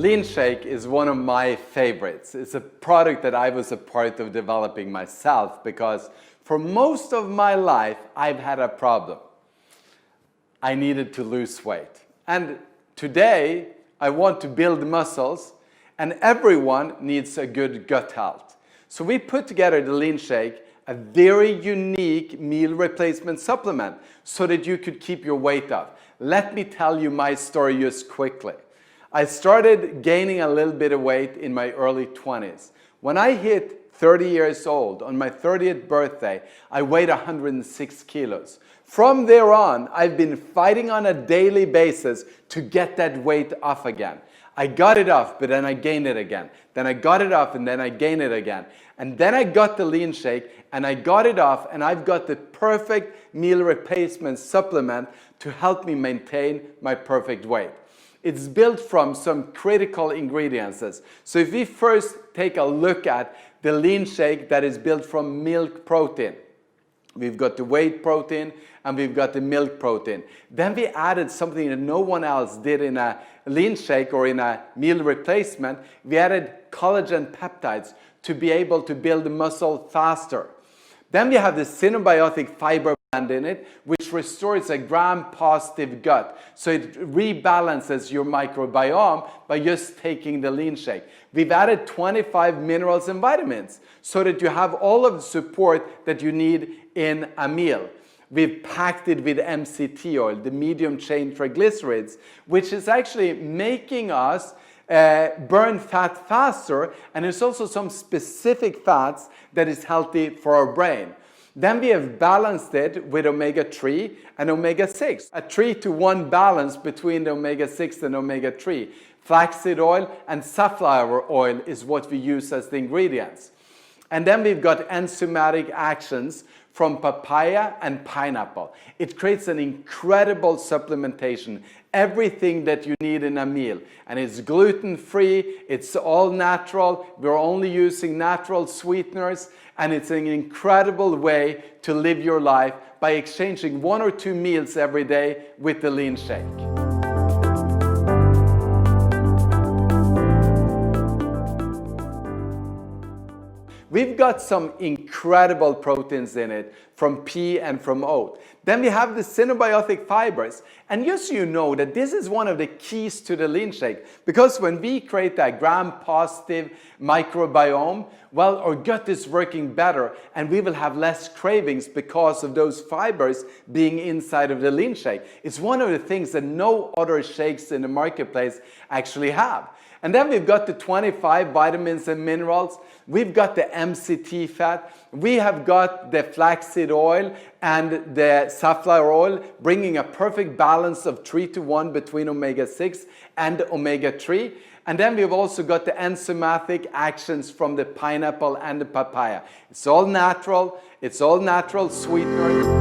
LeanShake is one of my favorites. It's a product that I was a part of developing myself because for most of my life I've had a problem. I needed to lose weight. And today I want to build muscles, and everyone needs a good gut health. So we put together the LeanShake, a very unique meal replacement supplement so that you could keep your weight up. Let me tell you my story just quickly. I started gaining a little bit of weight in my early 20s. When I hit 30 years old, on my 30th birthday, I weighed 106 kilos. From there on, I've been fighting on a daily basis to get that weight off again. I got it off, but then I gained it again. Then I got it off, and then I gained it again. And then I got the LeanShake, and I got it off, and I've got the perfect meal replacement supplement to help me maintain my perfect weight. It's built from some critical ingredients. So if we first take a look at the LeanShake that is built from milk protein, we've got the whey protein and we've got the milk protein. Then we added something that no one else did in a LeanShake or in a meal replacement. We added collagen peptides to be able to build the muscle faster. Then we have the symbiotic fiber blend in it, which restores a gram-positive gut. So it rebalances your microbiome by just taking the LeanShake. We've added 25 minerals and vitamins so that you have all of the support that you need in a meal. We've packed it with MCT oil, the medium-chain triglycerides, which is actually making us burn fat faster, and there's also some specific fats that is healthy for our brain. Then we have balanced it with omega-3 and omega-6. A 3-to-1 balance between the omega-6 and omega-3. Flaxseed oil and safflower oil is what we use as the ingredients. And then we've got enzymatic actions from papaya and pineapple. It creates an incredible supplementation, everything that you need in a meal. And it's gluten-free, it's all natural, we're only using natural sweeteners, and it's an incredible way to live your life by exchanging 1 or 2 meals every day with the LeanShake. We've got some incredible proteins in it from pea and from oat. Then we have the symbiotic fibers. And just so you know that this is one of the keys to the LeanShake, because when we create that gram-positive microbiome, well, our gut is working better and we will have less cravings because of those fibers being inside of the LeanShake. It's one of the things that no other shakes in the marketplace actually have. And then we've got the 25 vitamins and minerals. We've got the MCT fat. We have got the flaxseed oil and the safflower oil, bringing a perfect balance of 3-to-1 between omega-6 and omega-3. And then we've also got the enzymatic actions from the pineapple and the papaya. It's all natural sweeteners.